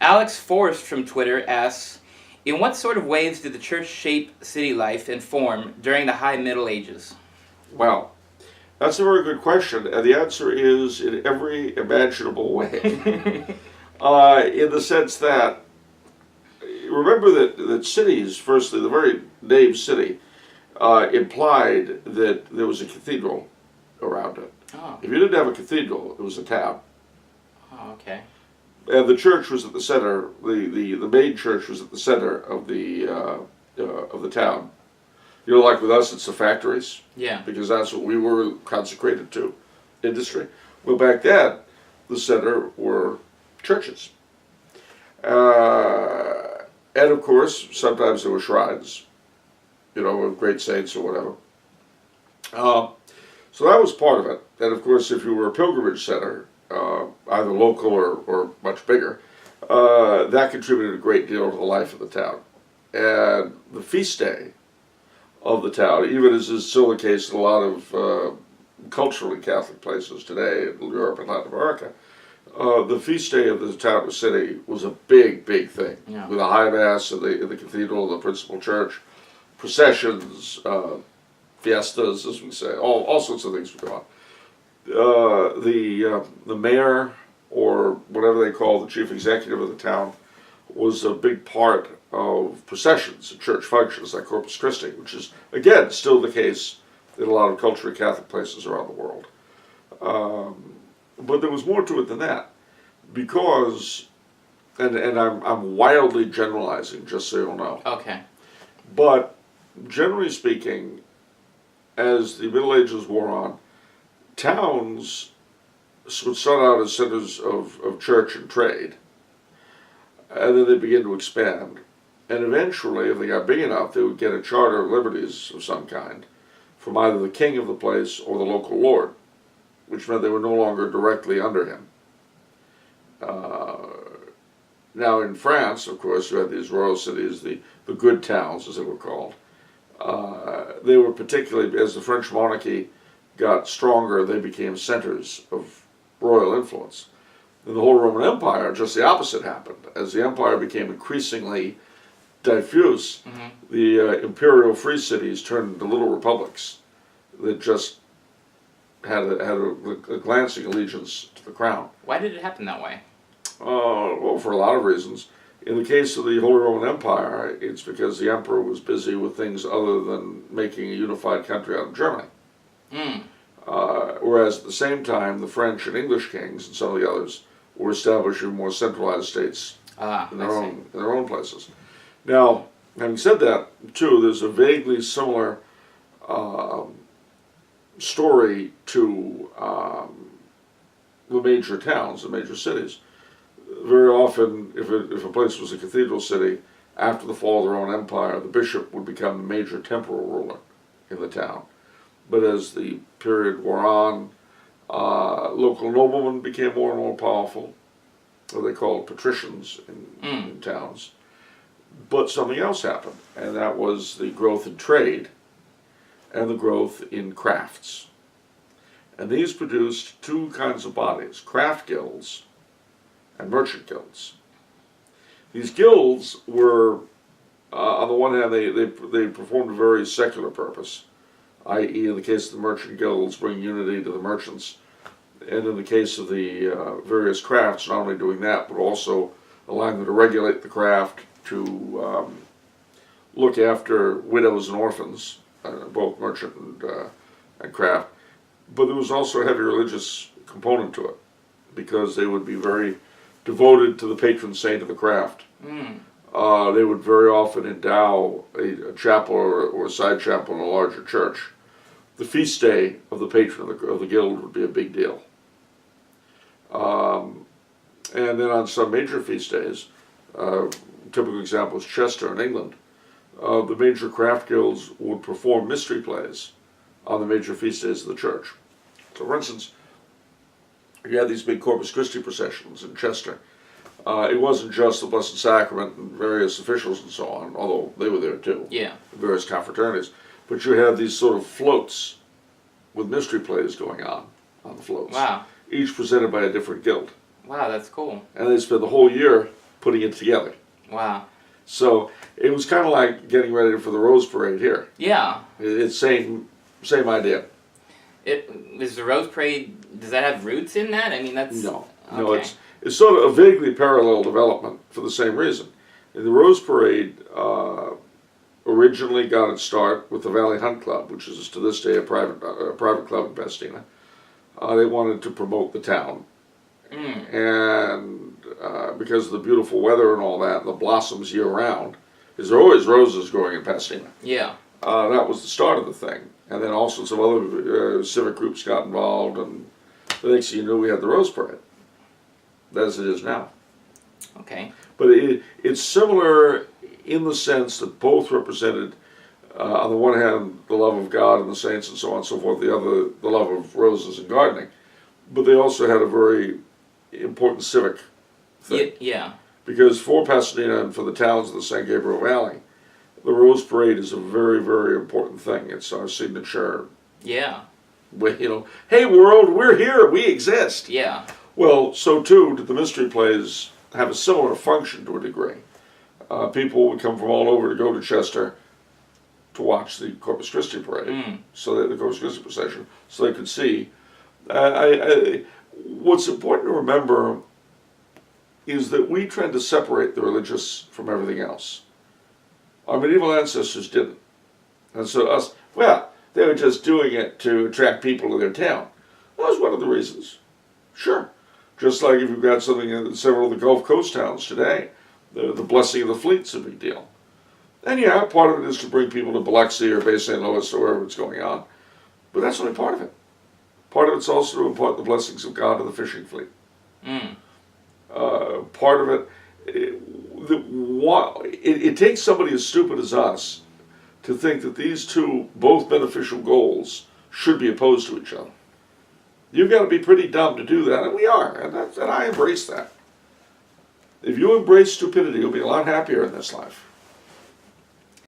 Alex Forrest from Twitter asks, in what sort of ways did the church shape city life and form during the High Middle Ages? Well, that's a very good question, and the answer is in every imaginable way. In the sense that, remember that cities, firstly, the very name city, implied that there was a cathedral around it. Oh. If you didn't have a cathedral, it was a town. Oh, okay. And the church was at the center. The main church was at the center of the town. You know, like with us, it's the factories. Yeah. Because that's what we were consecrated to, industry. Well, back then, the center were churches. And of course, sometimes there were shrines, you know, of great saints or whatever. So that was part of it. And of course, if you were a pilgrimage center, either local or much bigger, that contributed a great deal to the life of the town. And the feast day of the town, even as is still the case in a lot of culturally Catholic places today in Europe and Latin America, the feast day of the town or city was a big, big thing. Yeah. With a high mass in the cathedral, the principal church, processions, fiestas, as we say, all sorts of things would go on. The mayor, or whatever they call the chief executive of the town, was a big part of processions and church functions like Corpus Christi, which is, again, still the case in a lot of culturally Catholic places around the world. But there was more to it than that, because, and I'm wildly generalizing, just so you'll know. Okay. But generally speaking, as the Middle Ages wore on, towns would start out as centers of church and trade, and then they begin to expand. And eventually, if they got big enough, they would get a charter of liberties of some kind from either the king of the place or the local lord, which meant they were no longer directly under him. Now in France, of course, you had these royal cities, the good towns, as they were called. They were particularly, as the French monarchy got stronger, they became centers of royal influence. In the whole Roman Empire, just the opposite happened. As the empire became increasingly diffuse, the imperial free cities turned into little republics that just had a glancing allegiance to the crown. Why did it happen that way? Well, for a lot of reasons. In the case of the Holy Roman Empire, it's because the emperor was busy with things other than making a unified country out of Germany. Whereas at the same time, the French and English kings and some of the others were establishing more centralized states in their own places. Now, having said that, too, there's a vaguely similar story to the major towns, the major cities. Very often, if a place was a cathedral city, after the fall of their own empire, the bishop would become the major temporal ruler in the town. But as the period wore on, local noblemen became more and more powerful, what they called patricians in towns. But something else happened, and that was the growth in trade and the growth in crafts. And these produced two kinds of bodies, craft guilds and merchant guilds. These guilds were, on the one hand, they performed a very secular purpose, i.e. in the case of the merchant guilds, bring unity to the merchants, and in the case of the various crafts, not only doing that, but also allowing them to regulate the craft, to look after widows and orphans, both merchant and craft. But there was also a heavy religious component to it, because they would be very devoted to the patron saint of the craft. They would very often endow a chapel or a side chapel in a larger church. The feast day of the patron of the guild would be a big deal. And then on some major feast days, typical example is Chester in England, the major craft guilds would perform mystery plays on the major feast days of the church. So for instance, you had these big Corpus Christi processions in Chester. It wasn't just the Blessed Sacrament and various officials and so on, although they were there too. Yeah. Various confraternities. But you had these sort of floats with mystery plays going on the floats. Wow. Each presented by a different guild. Wow, that's cool. And they spent the whole year putting it together. Wow. So it was kind of like getting ready for the Rose Parade here. Yeah. It's same idea. Is the Rose Parade, does that have roots in that? I mean, that's... No, Okay. it's sort of a vaguely parallel development for the same reason. And the Rose Parade originally got its start with the Valley Hunt Club, which is to this day a private club in Pasadena. They wanted to promote the town. And because of the beautiful weather and all that, and the blossoms year-round, because there are always roses growing in Pasadena. Yeah. That was the start of the thing. And then all sorts of other civic groups got involved, and the next thing you knew, we had the Rose Parade, as it is now. Okay. But it's similar in the sense that both represented, on the one hand, the love of God and the saints and so on and so forth, the other, the love of roses and gardening. But they also had a very important civic thing. Yeah. Because for Pasadena and for the towns of the San Gabriel Valley, the Rose Parade is a very, very important thing. It's our signature. Yeah. Hey world, we're here, we exist. Yeah. Well, so too did the mystery plays have a similar function to a degree. People would come from all over to go to Chester to watch the Corpus Christi parade, so that the Corpus Christi procession, so they could see. What's important to remember is that we tend to separate the religious from everything else. Our medieval ancestors didn't. And so they were just doing it to attract people to their town. That was one of the reasons. Sure. Just like if you've got something in several of the Gulf Coast towns today, the blessing of the fleet's a big deal. And yeah, part of it is to bring people to Biloxi or Bay St. Louis or wherever it's going on. But that's only part of it. Part of it's also to impart the blessings of God to the fishing fleet. Part of it, it takes somebody as stupid as us to think that these two, both beneficial goals, should be opposed to each other. You've got to be pretty dumb to do that, and we are, and I embrace that. If you embrace stupidity, you'll be a lot happier in this life.